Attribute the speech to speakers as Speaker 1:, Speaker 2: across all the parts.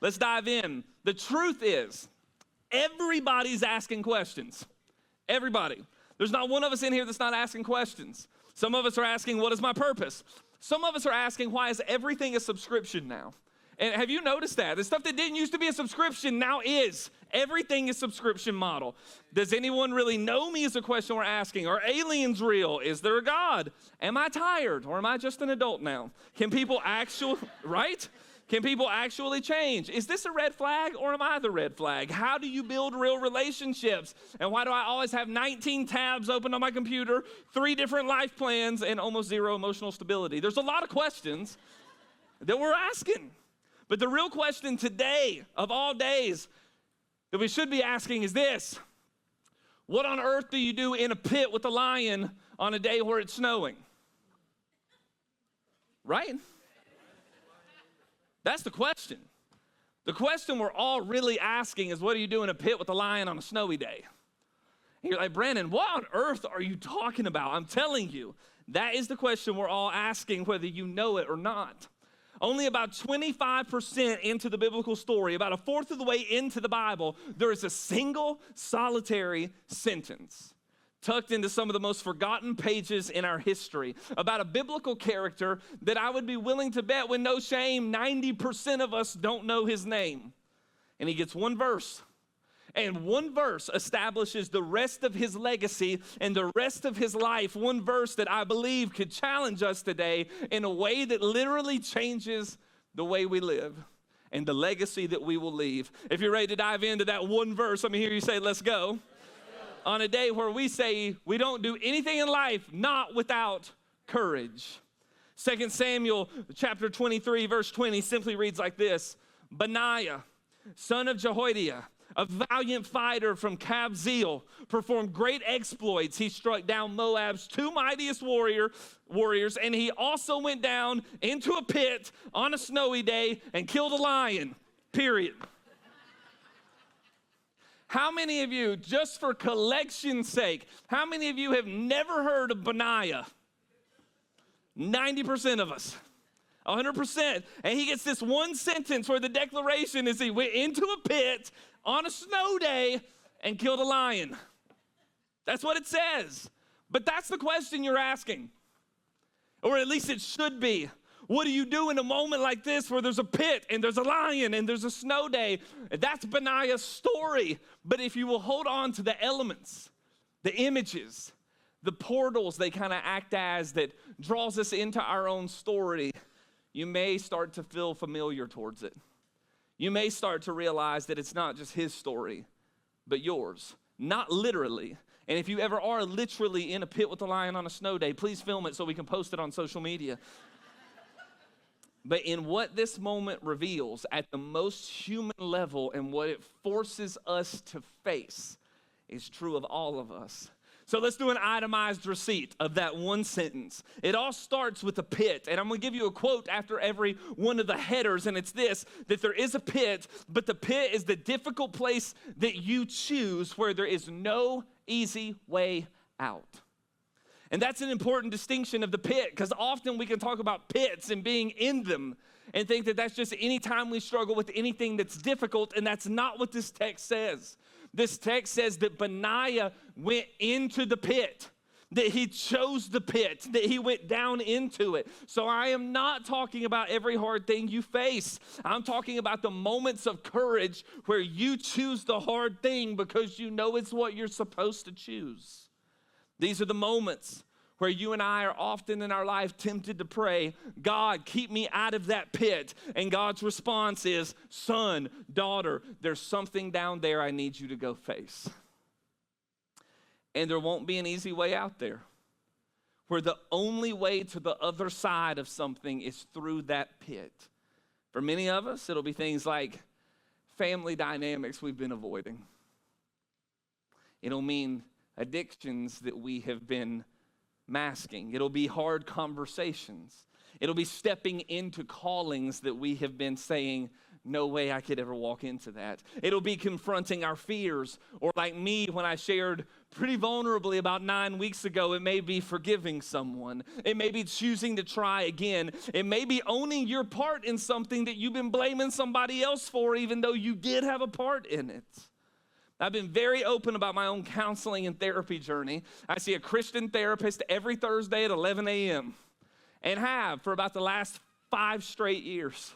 Speaker 1: Let's dive in. The truth is, everybody's asking questions. Everybody. There's not one of us in here that's not asking questions. Some of us are asking, what is my purpose? Some of us are asking, why is everything a subscription now? And have you noticed that? The stuff that didn't used to be a subscription now is. Everything is subscription model. Does anyone really know me is a question we're asking. Are aliens real? Is there a God? Am I tired or am I just an adult now? Can people actually, right? Can people actually change? Is this a red flag or am I the red flag? How do you build real relationships? And why do I always have 19 tabs open on my computer, 3 different life plans, and almost 0 emotional stability? There's a lot of questions that we're asking. But the real question today, of all days, that we should be asking is this: what on earth do you do in a pit with a lion on a day where it's snowing? Right? That's the question. The question we're all really asking is, what do you do in a pit with a lion on a snowy day? And you're like, Brannon, what on earth are you talking about? I'm telling you, that is the question we're all asking, whether you know it or not. Only about 25% into the biblical story, about a fourth of the way into the Bible, there is a single solitary sentence tucked into some of the most forgotten pages in our history about a biblical character that I would be willing to bet with no shame 90% of us don't know his name. And he gets one verse. And one verse establishes the rest of his legacy and the rest of his life. One verse that I believe could challenge us today in a way that literally changes the way we live and the legacy that we will leave. If you're ready to dive into that one verse, let me hear you say, let's go. On a day where we say we don't do anything in life not without courage. 2 Samuel chapter 23, verse 20 simply reads like this: Benaiah, son of Jehoiada, a valiant fighter from Kabzeel, performed great exploits. He struck down Moab's 2 mightiest warriors, and he also went down into a pit on a snowy day and killed a lion, period. How many of you, just for collection's sake, how many of you have never heard of Benaiah? 90% of us. 100%. And he gets this one sentence where the declaration is he went into a pit on a snow day and killed a lion. That's what it says. But that's the question you're asking. Or at least it should be. What do you do in a moment like this where there's a pit and there's a lion and there's a snow day? That's Benaiah's story. But if you will hold on to the elements, the images, the portals they kind of act as that draws us into our own story, you may start to feel familiar towards it. You may start to realize that it's not just his story, but yours. Not literally. And if you ever are literally in a pit with a lion on a snow day, please film it so we can post it on social media. But in what this moment reveals at the most human level and what it forces us to face is true of all of us. So let's do an itemized receipt of that one sentence. It all starts with a pit. And I'm going to give you a quote after every one of the headers. And it's this: that there is a pit, but the pit is the difficult place that you choose where there is no easy way out. And that's an important distinction of the pit, because often we can talk about pits and being in them and think that that's just any time we struggle with anything that's difficult, and that's not what this text says. This text says that Benaiah went into the pit, that he chose the pit, that he went down into it. So I am not talking about every hard thing you face. I'm talking about the moments of courage where you choose the hard thing because you know it's what you're supposed to choose. These are the moments where you and I are often in our life tempted to pray, God, keep me out of that pit. And God's response is, son, daughter, there's something down there I need you to go face. And there won't be an easy way out there, where the only way to the other side of something is through that pit. For many of us, it'll be things like family dynamics we've been avoiding. It'll mean addictions that we have been masking. It'll be hard conversations. It'll be stepping into callings that we have been saying, no way I could ever walk into that. It'll be confronting our fears, or like me when I shared pretty vulnerably about 9 weeks ago. It may be forgiving someone. It may be choosing to try again. It may be owning your part in something that you've been blaming somebody else for, even though you did have a part in it. I've been very open about my own counseling and therapy journey. I see a Christian therapist every Thursday at 11 a.m. and have for about the last 5 straight years.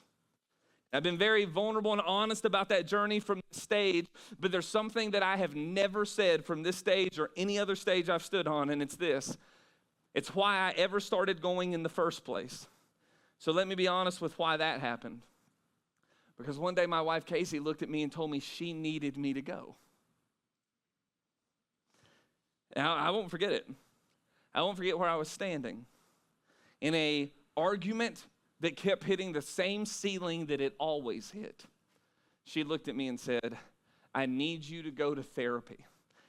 Speaker 1: I've been very vulnerable and honest about that journey from the stage, but there's something that I have never said from this stage or any other stage I've stood on, and it's this. It's why I ever started going in the first place. So let me be honest with why that happened. Because one day my wife Casey looked at me and told me she needed me to go. Now, I won't forget it. I won't forget where I was standing in an argument that kept hitting the same ceiling that it always hit. She looked at me and said, I need you to go to therapy.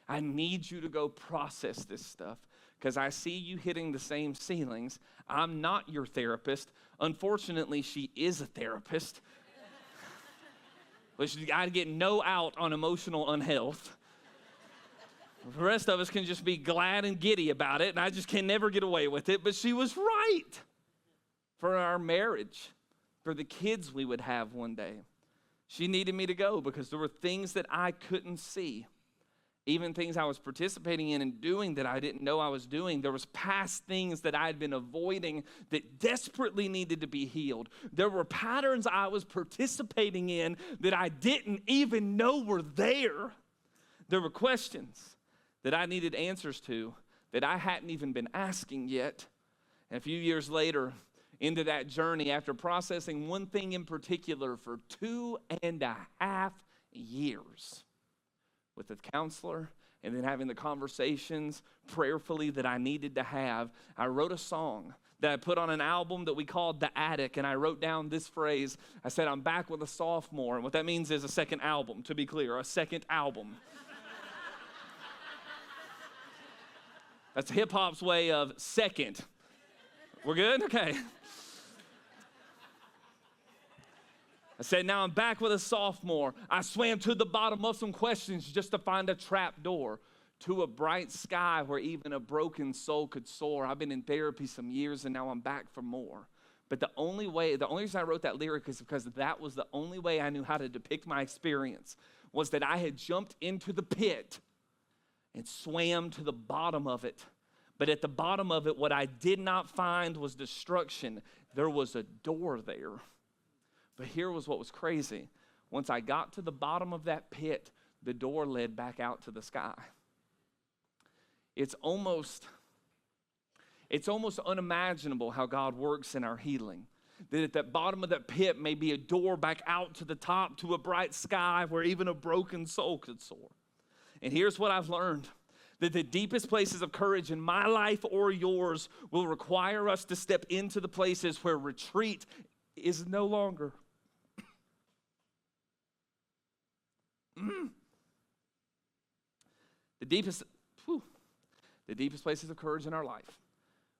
Speaker 1: I need you to go process this stuff because I see you hitting the same ceilings. I'm not your therapist. Unfortunately, she is a therapist. But I get no out on emotional unhealth. The rest of us can just be glad and giddy about it, and I just can never get away with it. But she was right for our marriage, for the kids we would have one day. She needed me to go because there were things that I couldn't see, even things I was participating in and doing that I didn't know I was doing. There was past things that I had been avoiding that desperately needed to be healed. There were patterns I was participating in that I didn't even know were there. There were questions that I needed answers to that I hadn't even been asking yet. And a few years later, into that journey, after processing one thing in particular for 2.5 years with a counselor and then having the conversations prayerfully that I needed to have, I wrote a song that I put on an album that we called The Attic, and I wrote down this phrase. I said, I'm back with a sophomore, and what that means is a second album, to be clear, a second album. That's hip-hop's way of second. We're good? Okay. I said, now I'm back with a sophomore. I swam to the bottom of some questions just to find a trap door to a bright sky where even a broken soul could soar. I've been in therapy some years, and now I'm back for more. But the only reason I wrote that lyric is because that was the only way I knew how to depict my experience, was that I had jumped into the pit and swam to the bottom of it. But at the bottom of it, what I did not find was destruction. There was a door there. But here was what was crazy. Once I got to the bottom of that pit, the door led back out to the sky. It's almost unimaginable how God works in our healing. That at the bottom of that pit may be a door back out to the top to a bright sky where even a broken soul could soar. And here's what I've learned. That the deepest places of courage in my life or yours will require us to step into the places where retreat is no longer. The deepest places of courage in our life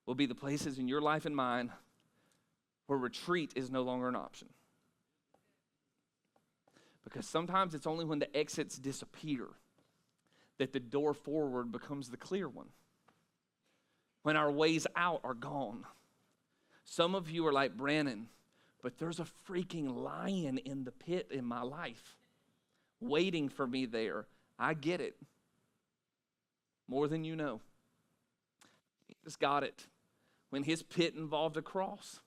Speaker 1: will be the places in your life and mine where retreat is no longer an option. Because sometimes it's only when the exits disappear that the door forward becomes the clear one. When our ways out are gone. Some of you are like Brannon, but there's a freaking lion in the pit in my life waiting for me there. I get it. More than you know. Jesus got it when his pit involved a cross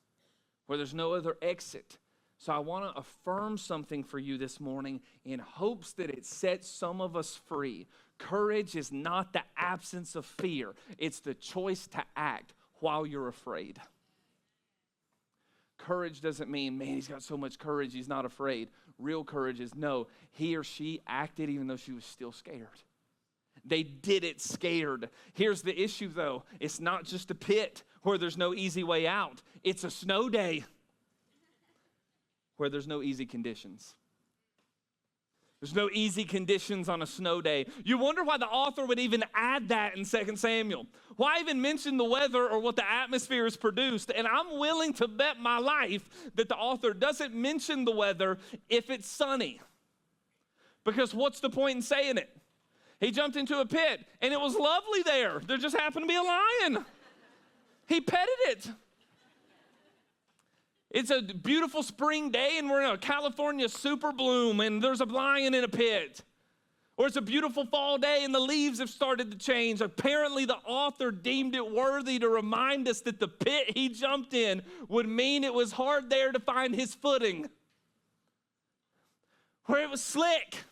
Speaker 1: where there's no other exit. So I want to affirm something for you this morning in hopes that it sets some of us free. Courage is not the absence of fear. It's the choice to act while you're afraid. Courage doesn't mean, man, he's got so much courage, he's not afraid. Real courage is, no, he or she acted even though she was still scared. They did it scared. Here's the issue, though. It's not just a pit where there's no easy way out. It's a snow day where there's no easy conditions. There's no easy conditions on a snow day. You wonder why the author would even add that in 2 Samuel. Why even mention the weather or what the atmosphere has produced? And I'm willing to bet my life that the author doesn't mention the weather if it's sunny. Because what's the point in saying it? He jumped into a pit, and it was lovely there. There just happened to be a lion. He petted it. It's a beautiful spring day, and we're in a California super bloom, and there's a lion in a pit. Or it's a beautiful fall day, and the leaves have started to change. Apparently, the author deemed it worthy to remind us that the pit he jumped in would mean it was hard there to find his footing. Where it was slick.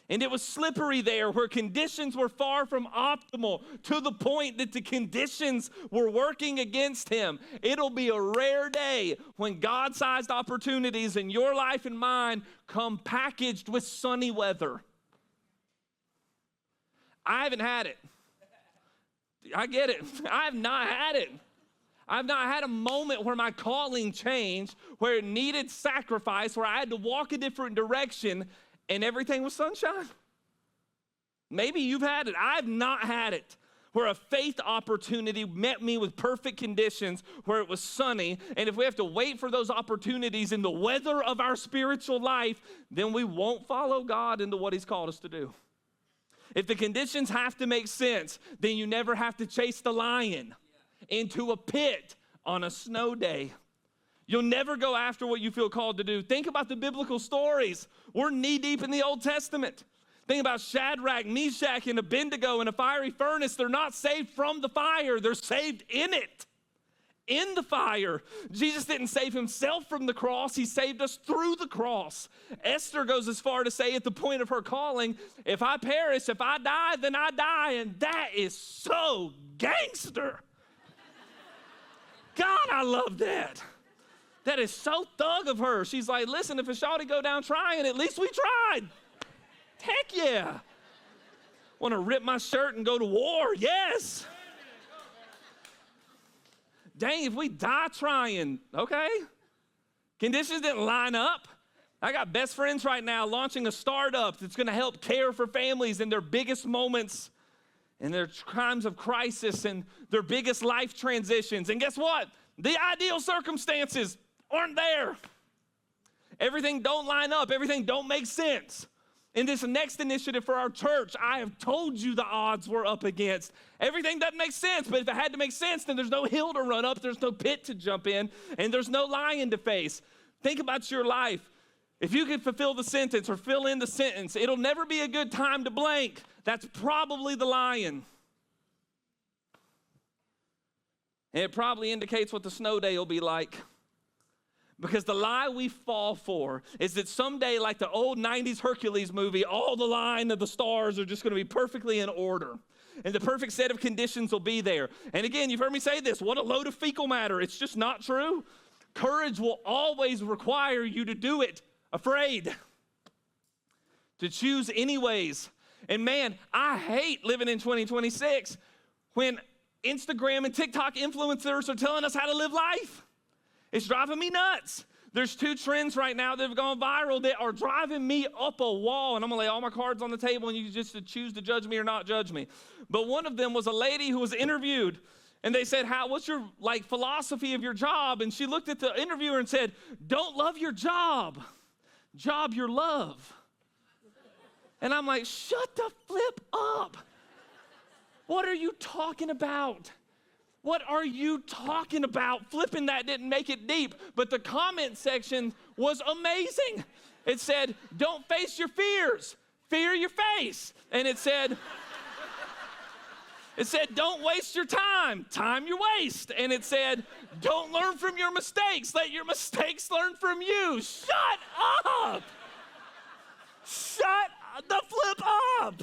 Speaker 1: And it was slippery there, where conditions were far from optimal, to the point that the conditions were working against him. It'll be a rare day when God-sized opportunities in your life and mine come packaged with sunny weather. I haven't had it. I get it. I have not had it. I've not had a moment where my calling changed, where it needed sacrifice, where I had to walk a different direction, and everything was sunshine. Maybe you've had it. I've not had it. Where a faith opportunity met me with perfect conditions, where it was sunny, and if we have to wait for those opportunities in the weather of our spiritual life, then we won't follow God into what he's called us to do. If the conditions have to make sense, then you never have to chase the lion into a pit on a snow day. You'll never go after what you feel called to do. Think about the biblical stories. We're knee-deep in the Old Testament. Think about Shadrach, Meshach, and Abednego in a fiery furnace. They're not saved from the fire. They're saved in it, in the fire. Jesus didn't save himself from the cross. He saved us through the cross. Esther goes as far to say at the point of her calling, if I perish, if I die, then I die. And that is so gangster. God, I love that. That is so thug of her. She's like, listen, if a shawty go down trying, at least we tried. Heck yeah. Want to rip my shirt and go to war? Yes. Dang, if we die trying, okay. Conditions didn't line up. I got best friends right now launching a startup that's going to help care for families in their biggest moments and their times of crisis and their biggest life transitions. And guess what? The ideal circumstances aren't there. Everything don't line up. Everything don't make sense. In this next initiative for our church, I have told you the odds we're up against. Everything doesn't make sense, but if it had to make sense, then there's no hill to run up, there's no pit to jump in, and there's no lion to face. Think about your life. If you could fulfill the sentence or fill in the sentence, it'll never be a good time to blank. That's probably the lion. And it probably indicates what the snow day will be like. Because the lie we fall for is that someday, like the old 90s Hercules movie, all the line of the stars are just going to be perfectly in order. And the perfect set of conditions will be there. And again, you've heard me say this, what a load of fecal matter. It's just not true. Courage will always require you to do it afraid. To choose anyways. And man, I hate living in 2026 when Instagram and TikTok influencers are telling us how to live life. It's driving me nuts. There's two trends right now that have gone viral that are driving me up a wall, and I'm gonna lay all my cards on the table and you just choose to judge me or not judge me. But one of them was a lady who was interviewed, and they said, what's your philosophy of your job? And she looked at the interviewer and said, don't love your job your love. And I'm like, shut the flip up. What are you talking about? What are you talking about? Flipping that didn't make it deep, but the comment section was amazing. It said, don't face your fears, fear your face. And it said, don't waste your time your waste. And it said, don't learn from your mistakes, let your mistakes learn from you. Shut up. Shut the flip up.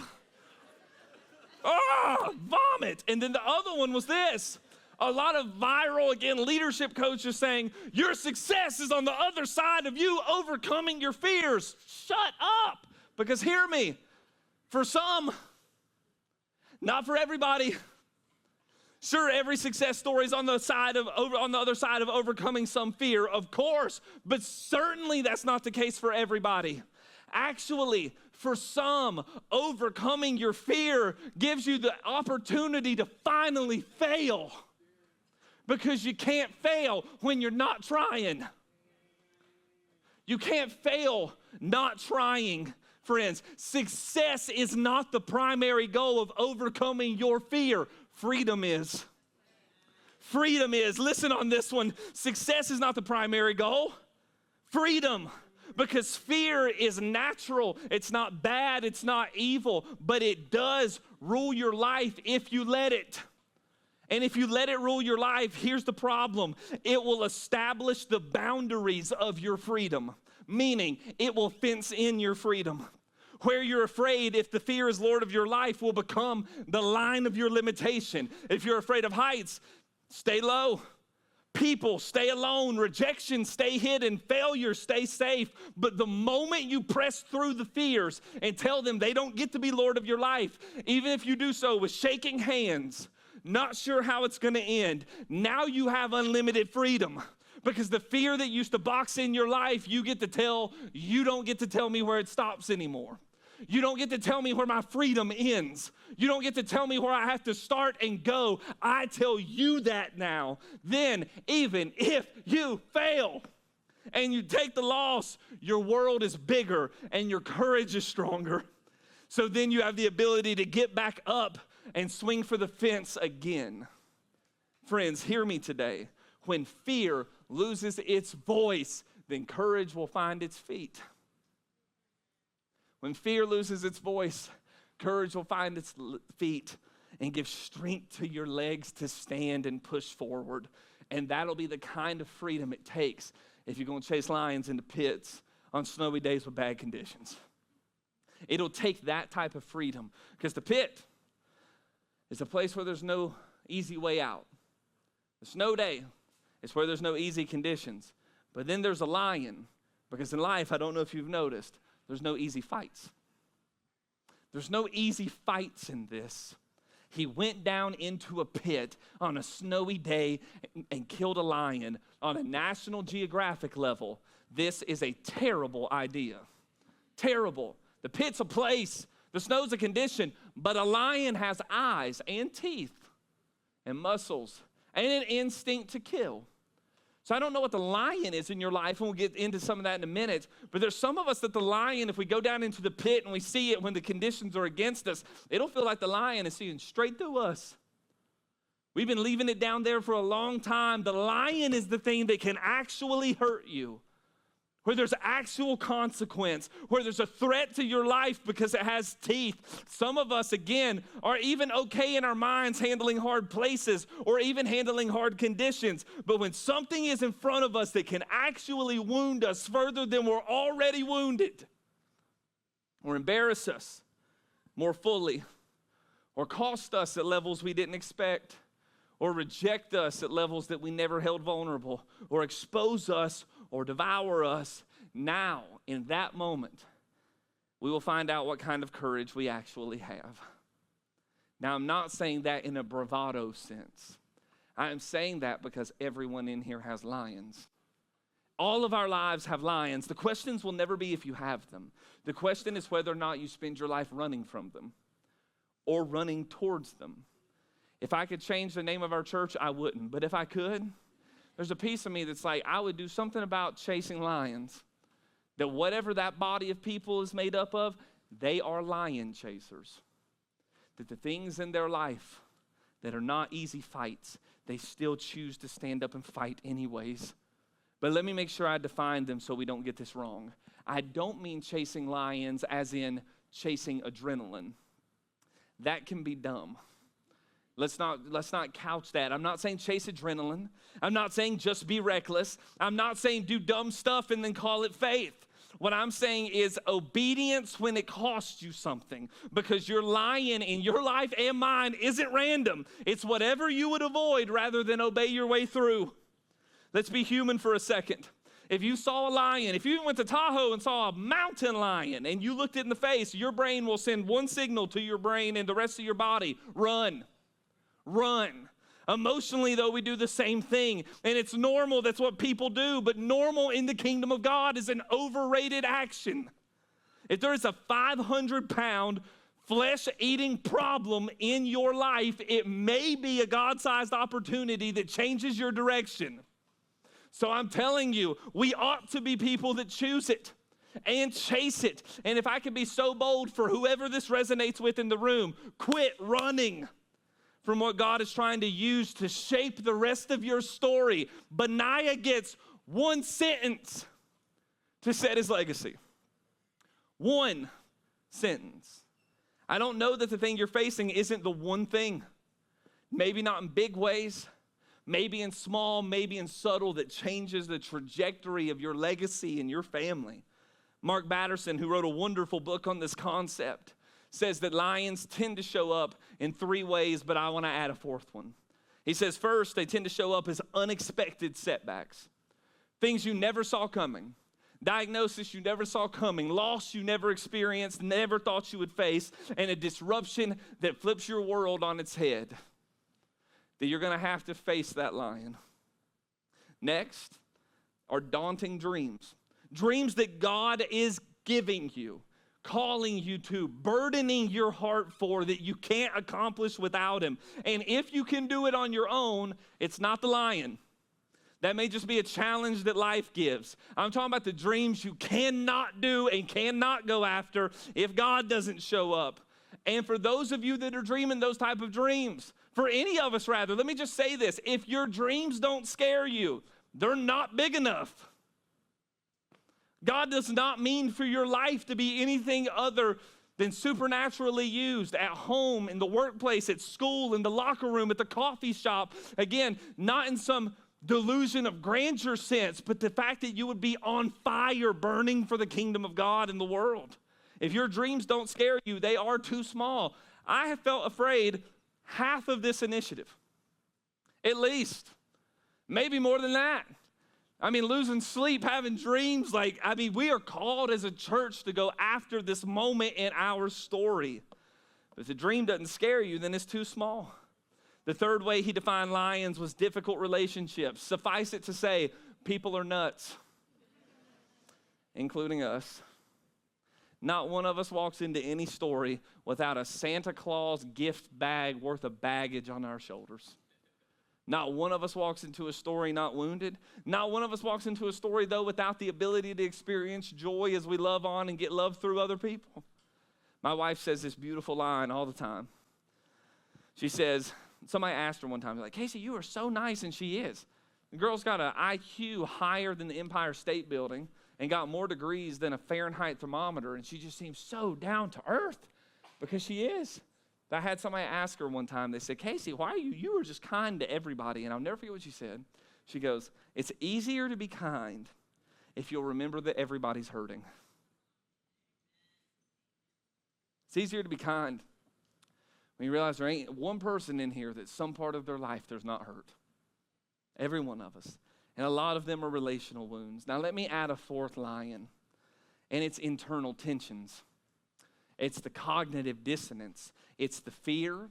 Speaker 1: Oh, vomit. And then the other one was this. A lot of viral, again, leadership coaches saying, your success is on the other side of you overcoming your fears. Shut up. Because hear me, for some, not for everybody. Sure, every success story is on the other side of overcoming some fear, of course, but certainly that's not the case for everybody. Actually, for some, overcoming your fear gives you the opportunity to finally fail. Because you can't fail when you're not trying. You can't fail not trying Friends, success is not the primary goal of overcoming your fear. Freedom is. Freedom is. Listen on this one. Success is not the primary goal. Freedom. Because fear is natural. It's not bad. It's not evil. But it does rule your life if you let it. And if you let it rule your life, here's the problem. It will establish the boundaries of your freedom. Meaning, it will fence in your freedom. Where you're afraid, if the fear is Lord of your life, will become the line of your limitation. If you're afraid of heights, stay low. People, stay alone. Rejection, stay hidden. Failure, stay safe. But the moment you press through the fears and tell them they don't get to be Lord of your life, even if you do so with shaking hands, not sure how it's going to end, now you have unlimited freedom. Because the fear that used to box in your life, you don't get to tell me where it stops anymore. You don't get to tell me where my freedom ends. You don't get to tell me where I have to start and go. I tell you that now. Then, even if you fail and you take the loss, your world is bigger and your courage is stronger. So then you have the ability to get back up and swing for the fence again. Friends, hear me today. When fear loses its voice, then courage will find its feet. When fear loses its voice, courage will find its feet and give strength to your legs to stand and push forward. And that'll be the kind of freedom it takes if you're going to chase lions into pits on snowy days with bad conditions. It'll take that type of freedom, because the pit is a place where there's no easy way out. The snow day is where there's no easy conditions. But then there's a lion, because in life, I don't know if you've noticed, there's no easy fights. There's no easy fights in this. He went down into a pit on a snowy day and killed a lion on a National Geographic level. This is a terrible idea. Terrible. The pit's a place. The snow's a condition. But a lion has eyes and teeth and muscles and an instinct to kill. So I don't know what the lion is in your life, and we'll get into some of that in a minute, but there's some of us that the lion, if we go down into the pit and we see it when the conditions are against us, it'll feel like the lion is seeing straight through us. We've been leaving it down there for a long time. The lion is the thing that can actually hurt you, where there's actual consequence, where there's a threat to your life because it has teeth. Some of us, again, are even okay in our minds handling hard places or even handling hard conditions. But when something is in front of us that can actually wound us further than we're already wounded, or embarrass us more fully, or cost us at levels we didn't expect, or reject us at levels that we never held vulnerable, or expose us or devour us, now, in that moment, we will find out what kind of courage we actually have. Now, I'm not saying that in a bravado sense. I am saying that because everyone in here has lions. All of our lives have lions. The questions will never be if you have them. The question is whether or not you spend your life running from them or running towards them. If I could change the name of our church, I wouldn't. But if I could, there's a piece of me that's like, I would do something about chasing lions. That whatever that body of people is made up of, they are lion chasers. That the things in their life that are not easy fights, they still choose to stand up and fight anyways. But let me make sure I define them so we don't get this wrong. I don't mean chasing lions as in chasing adrenaline. That can be dumb. Let's not couch that. I'm not saying chase adrenaline. I'm not saying just be reckless. I'm not saying do dumb stuff and then call it faith. What I'm saying is obedience when it costs you something, because your lion in your life and mine isn't random. It's whatever you would avoid rather than obey your way through. Let's be human for a second. If you saw a lion, if you went to Tahoe and saw a mountain lion and you looked it in the face, your brain will send one signal to your brain and the rest of your body: run. Run. Emotionally, though, we do the same thing. And it's normal. That's what people do. But normal in the kingdom of God is an overrated action. If there is a 500-pound flesh-eating problem in your life, it may be a God-sized opportunity that changes your direction. So I'm telling you, we ought to be people that choose it. and chase it. And if I could be so bold for whoever this resonates with in the room, quit running from what God is trying to use to shape the rest of your story. Benaiah gets one sentence to set his legacy. One sentence. I don't know that the thing you're facing isn't the one thing. Maybe not in big ways, maybe in small, maybe in subtle, that changes the trajectory of your legacy and your family. Mark Batterson, who wrote a wonderful book on this concept, says that lions tend to show up in three ways, but I want to add a fourth one. He says, first, they tend to show up as unexpected setbacks, things you never saw coming, diagnosis you never saw coming, loss you never experienced, never thought you would face, and a disruption that flips your world on its head, that you're going to have to face that lion. Next are daunting dreams, dreams that God is giving you, calling you to, burdening your heart for, that you can't accomplish without him. And if you can do it on your own, it's not the lion. That may just be a challenge that life gives. I'm talking about the dreams you cannot do and cannot go after if God doesn't show up. And for those of you that are dreaming those type of dreams, for any of us rather, let me just say this. If your dreams don't scare you, they're not big enough. God does not mean for your life to be anything other than supernaturally used at home, in the workplace, at school, in the locker room, at the coffee shop. Again, not in some delusion of grandeur sense, but the fact that you would be on fire, burning for the kingdom of God in the world. If your dreams don't scare you, they are too small. I have felt afraid half of this initiative, at least, maybe more than that. Losing sleep, having dreams, we are called as a church to go after this moment in our story. But if the dream doesn't scare you, then it's too small. The third way he defined lions was difficult relationships. Suffice it to say, people are nuts, including us. Not one of us walks into any story without a Santa Claus gift bag worth of baggage on our shoulders. Not one of us walks into a story not wounded. Not one of us walks into a story, though, without the ability to experience joy as we love on and get love through other people. My wife says this beautiful line all the time. She says, somebody asked her one time, like, Casey, you are so nice, and she is. The girl's got an IQ higher than the Empire State Building and got more degrees than a Fahrenheit thermometer, and she just seems so down to earth because she is. I had somebody ask her one time, they said, Casey, why are you were just kind to everybody. And I'll never forget what she said. She goes, it's easier to be kind if you'll remember that everybody's hurting. It's easier to be kind when you realize there ain't one person in here that some part of their life there's not hurt. Every one of us. And a lot of them are relational wounds. Now let me add a fourth lion, and it's internal tensions. It's the cognitive dissonance. It's the fear,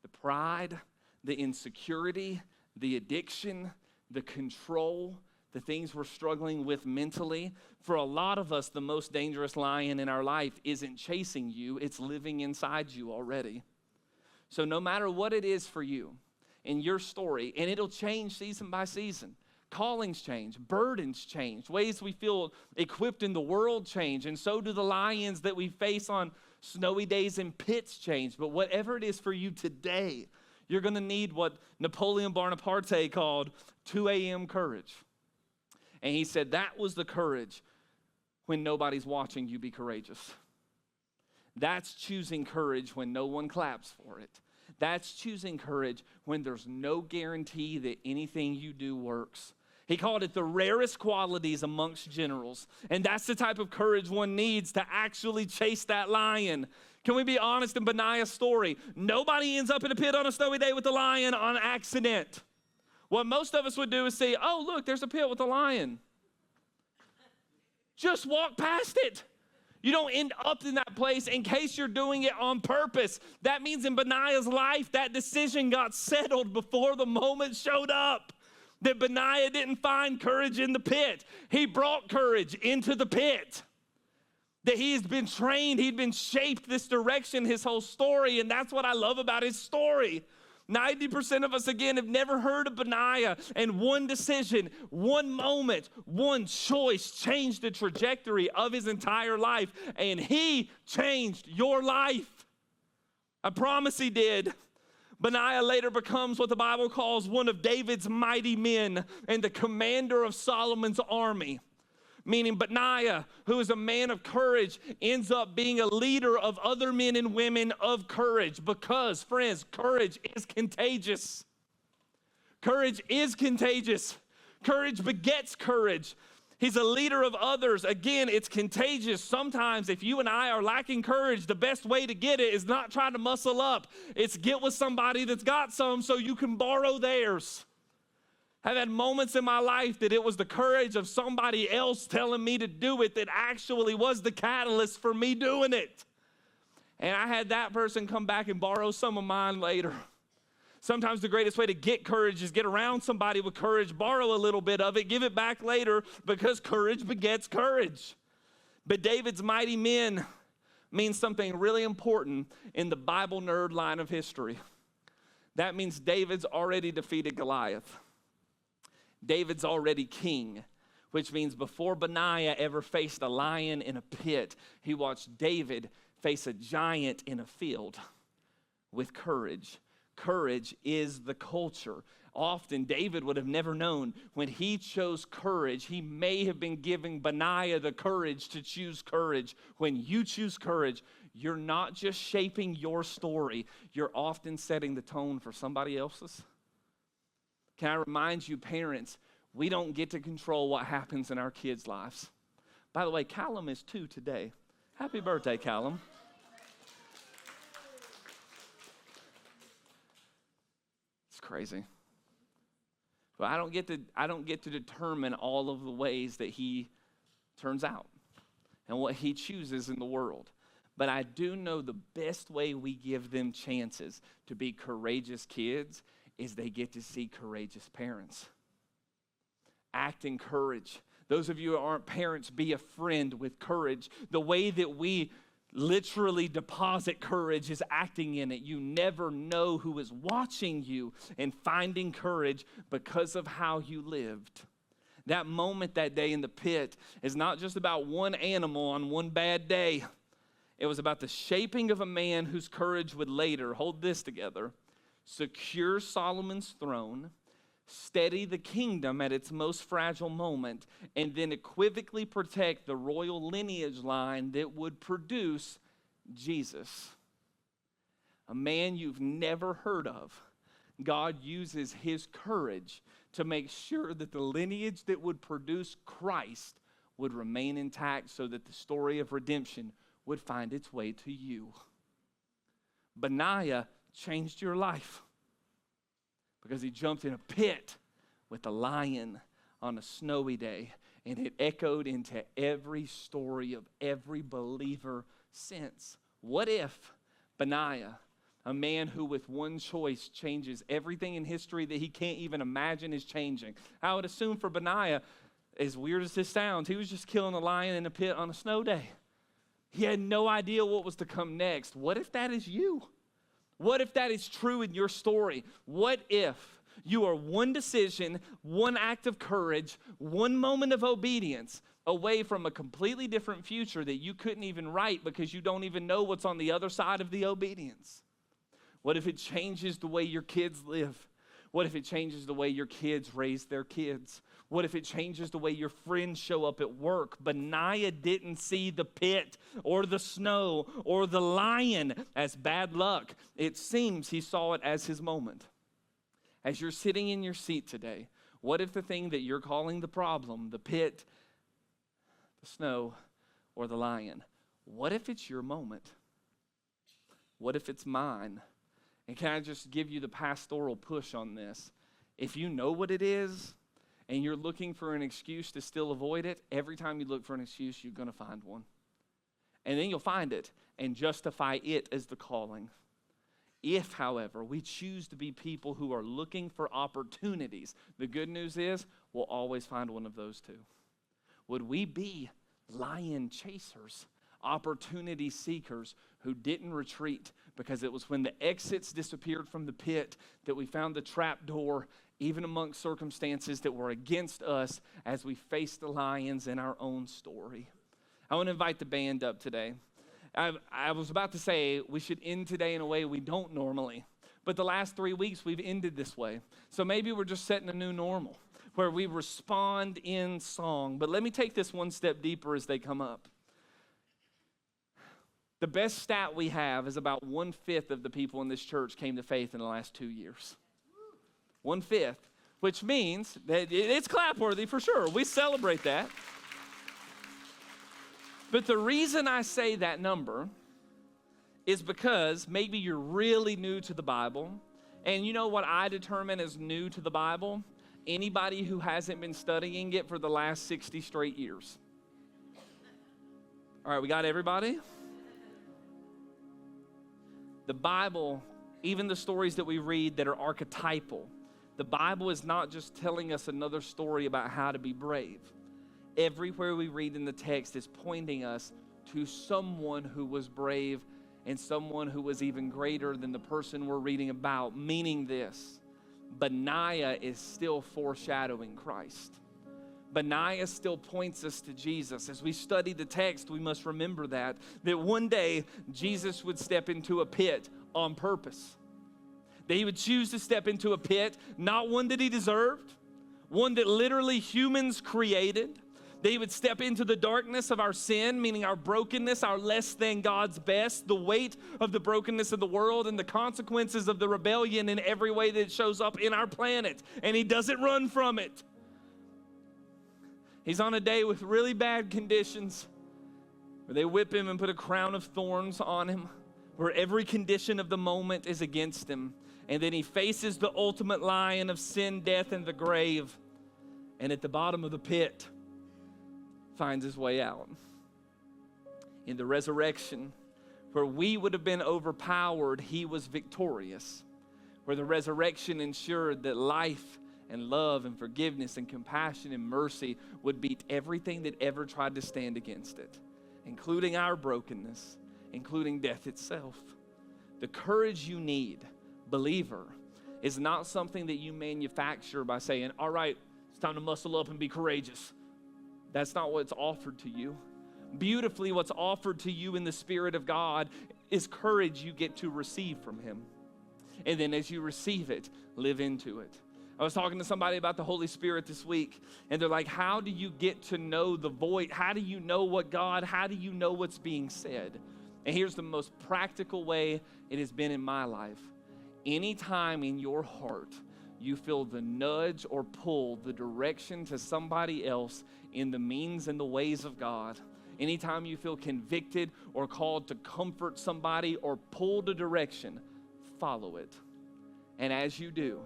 Speaker 1: the pride, the insecurity, the addiction, the control, the things we're struggling with mentally. For a lot of us, the most dangerous lion in our life isn't chasing you, it's living inside you already. So no matter what it is for you in your story, and it'll change season by season. Callings change, burdens change, ways we feel equipped in the world change, and so do the lions that we face on snowy days and pits change. But whatever it is for you today, you're going to need what Napoleon Bonaparte called 2 a.m. courage. And he said that was the courage when nobody's watching you be courageous. That's choosing courage when no one claps for it. That's choosing courage when there's no guarantee that anything you do works. He called it the rarest qualities amongst generals. And that's the type of courage one needs to actually chase that lion. Can we be honest in Benaiah's story? Nobody ends up in a pit on a snowy day with a lion on accident. What most of us would do is say, oh, look, there's a pit with a lion. Just walk past it. You don't end up in that place in case you're doing it on purpose. That means in Benaiah's life, that decision got settled before the moment showed up. That Benaiah didn't find courage in the pit. He brought courage into the pit. That he's been trained, he'd been shaped this direction his whole story, and that's what I love about his story. 90% of us, again, have never heard of Benaiah, and one decision, one moment, one choice changed the trajectory of his entire life, and he changed your life. I promise he did. Benaiah later becomes what the Bible calls one of David's mighty men and the commander of Solomon's army. Meaning Benaiah, who is a man of courage, ends up being a leader of other men and women of courage because, friends, courage is contagious. Courage is contagious. Courage begets courage. He's a leader of others. Again, it's contagious. Sometimes if you and I are lacking courage, the best way to get it is not try to muscle up. It's get with somebody that's got some so you can borrow theirs. I've had moments in my life that it was the courage of somebody else telling me to do it that actually was the catalyst for me doing it. And I had that person come back and borrow some of mine later. Sometimes the greatest way to get courage is get around somebody with courage, borrow a little bit of it, give it back later, because courage begets courage. But David's mighty men means something really important in the Bible nerd line of history. That means David's already defeated Goliath. David's already king, which means before Benaiah ever faced a lion in a pit, he watched David face a giant in a field with courage. Courage is the culture. Often David would have never known when he chose courage, he may have been giving Benaiah the courage to choose courage. When you choose courage, you're not just shaping your story, you're often setting the tone for somebody else's. Can I remind you, parents, we don't get to control what happens in our kids' lives. By the way, Callum is 2 today. Happy birthday, Callum. It's crazy. But I don't get to determine all of the ways that he turns out and what he chooses in the world. But I do know the best way we give them chances to be courageous kids is they get to see courageous parents. Act in courage. Those of you who aren't parents, be a friend with courage. The way that we literally deposit courage is acting in it. You never know who is watching you and finding courage because of how you lived. That moment that day in the pit is not just about one animal on one bad day. It was about the shaping of a man whose courage would later, hold this together, secure Solomon's throne, steady the kingdom at its most fragile moment, and then equivocally protect the royal lineage line that would produce Jesus. A man you've never heard of. God uses his courage to make sure that the lineage that would produce Christ would remain intact so that the story of redemption would find its way to you. Benaiah changed your life because he jumped in a pit with a lion on a snowy day, and it echoed into every story of every believer since. What if Benaiah, a man who with one choice changes everything in history that he can't even imagine is changing? I would assume for Benaiah, as weird as this sounds, he was just killing a lion in a pit on a snow day. He had no idea what was to come next. What if that is you? What if that is true in your story? What if you are one decision, one act of courage, one moment of obedience away from a completely different future that you couldn't even write because you don't even know what's on the other side of the obedience? What if it changes the way your kids live? What if it changes the way your kids raise their kids? What if it changes the way your friends show up at work? Benaiah didn't see the pit or the snow or the lion as bad luck. It seems he saw it as his moment. As you're sitting in your seat today, what if the thing that you're calling the problem, the pit, the snow, or the lion, what if it's your moment? What if it's mine? And can I just give you the pastoral push on this? If you know what it is, and you're looking for an excuse to still avoid it, every time you look for an excuse, you're going to find one. And then you'll find it and justify it as the calling. If, however, we choose to be people who are looking for opportunities, the good news is we'll always find one of those too. Would we be lion chasers? opportunity seekers who didn't retreat, because it was when the exits disappeared from the pit that we found the trap door, even amongst circumstances that were against us as we faced the lions in our own story. I want to invite the band up today. I was about to say we should end today in a way we don't normally, but the last 3 weeks we've ended this way. So maybe we're just setting a new normal where we respond in song. But let me take this one step deeper as they come up. The best stat we have is about 1/5 of the people in this church came to faith in the last 2 years. 1/5, which means that it's clap-worthy for sure. We celebrate that. But the reason I say that number is because maybe you're really new to the Bible. And you know what I determine as new to the Bible? Anybody who hasn't been studying it for the last 60 straight years. All right, we got everybody? The Bible, even the stories that we read that are archetypal, the Bible is not just telling us another story about how to be brave. Everywhere we read in the text is pointing us to someone who was brave and someone who was even greater than the person we're reading about, meaning this: Benaiah is still foreshadowing Christ. Benaiah still points us to Jesus. As we study the text, we must remember that one day Jesus would step into a pit on purpose. That he would choose to step into a pit, not one that he deserved, one that literally humans created. That he would step into the darkness of our sin, meaning our brokenness, our less than God's best, the weight of the brokenness of the world and the consequences of the rebellion in every way that it shows up in our planet. And he doesn't run from it. He's on a day with really bad conditions where they whip him and put a crown of thorns on him, where every condition of the moment is against him. And then he faces the ultimate lion of sin, death, and the grave. And at the bottom of the pit, finds his way out. In the resurrection, where we would have been overpowered, he was victorious. Where the resurrection ensured that life and love and forgiveness and compassion and mercy would beat everything that ever tried to stand against it, including our brokenness, including death itself. The courage you need, believer, is not something that you manufacture by saying, all right, it's time to muscle up and be courageous. That's not what's offered to you. Beautifully, what's offered to you in the Spirit of God is courage you get to receive from him. And then as you receive it, live into it. I was talking to somebody about the Holy Spirit this week, and they're like, how do you get to know the voice? How do you know how do you know what's being said? And here's the most practical way it has been in my life. Anytime in your heart you feel the nudge or pull, the direction to somebody else in the means and the ways of God, anytime you feel convicted or called to comfort somebody or pulled a direction, follow it. And as you do,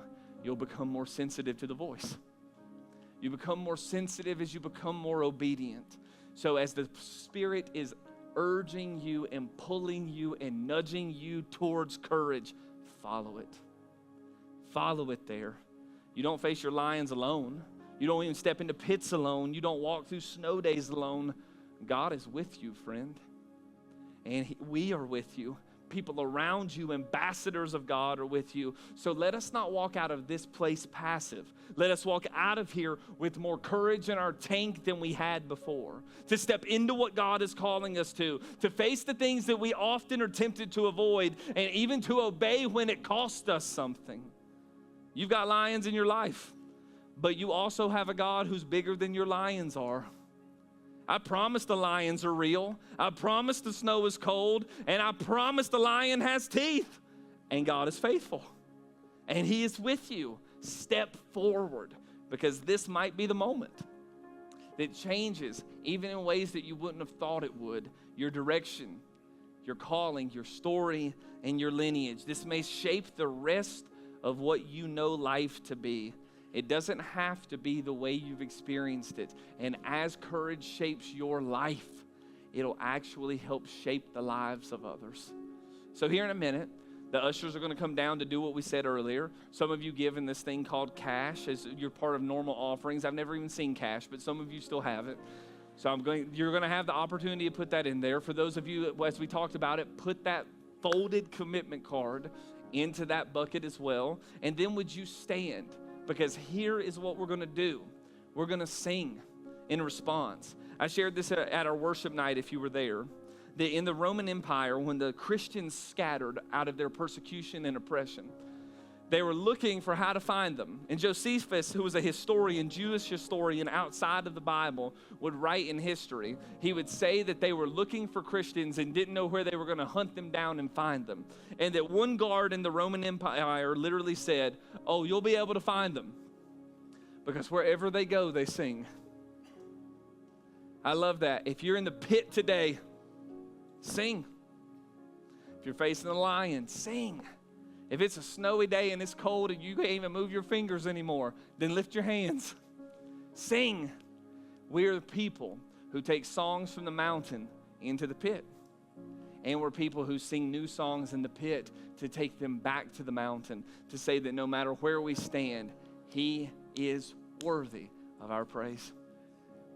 Speaker 1: you'll become more sensitive to the voice. You become more sensitive as you become more obedient. So as the Spirit is urging you and pulling you and nudging you towards courage, follow it. Follow it there. You don't face your lions alone. You don't even step into pits alone. You don't walk through snow days alone. God is with you, friend. And we are with you. People around you, ambassadors of God, are with you. So let us not walk out of this place passive. Let us walk out of here with more courage in our tank than we had before. To step into what God is calling us to face the things that we often are tempted to avoid, and even to obey when it costs us something. You've got lions in your life, but you also have a God who's bigger than your lions are. I promise the lions are real. I promise the snow is cold. And I promise the lion has teeth. And God is faithful. And he is with you. Step forward, because this might be the moment that changes, even in ways that you wouldn't have thought it would, your direction, your calling, your story, and your lineage. This may shape the rest of what you know life to be. It doesn't have to be the way you've experienced it. And as courage shapes your life, it'll actually help shape the lives of others. So here in a minute, the ushers are going to come down to do what we said earlier. Some of you give in this thing called cash as you're part of normal offerings. I've never even seen cash, but some of you still have it. So you're going to have the opportunity to put that in there. For those of you, as we talked about it, put that folded commitment card into that bucket as well. And then would you stand? Because here is what we're going to do. We're going to sing in response. I shared this at our worship night if you were there. That in the Roman Empire, when the Christians scattered out of their persecution and oppression, they were looking for how to find them. And Josephus, who was a historian, Jewish historian outside of the Bible, would write in history. He would say that they were looking for Christians and didn't know where they were going to hunt them down and find them. And that one guard in the Roman Empire literally said, "Oh, you'll be able to find them, because wherever they go, they sing." I love that. If you're in the pit today, sing. If you're facing the lion, sing. If it's a snowy day and it's cold and you can't even move your fingers anymore, then lift your hands. Sing. We are the people who take songs from the mountain into the pit. And we're people who sing new songs in the pit to take them back to the mountain, to say that no matter where we stand, He is worthy of our praise,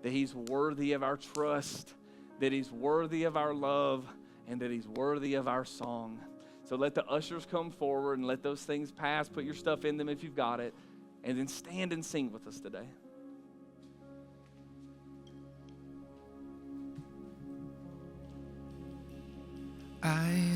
Speaker 1: that He's worthy of our trust, that He's worthy of our love, and that He's worthy of our song. So let the ushers come forward and let those things pass. Put your stuff in them if you've got it. And then stand and sing with us today.
Speaker 2: I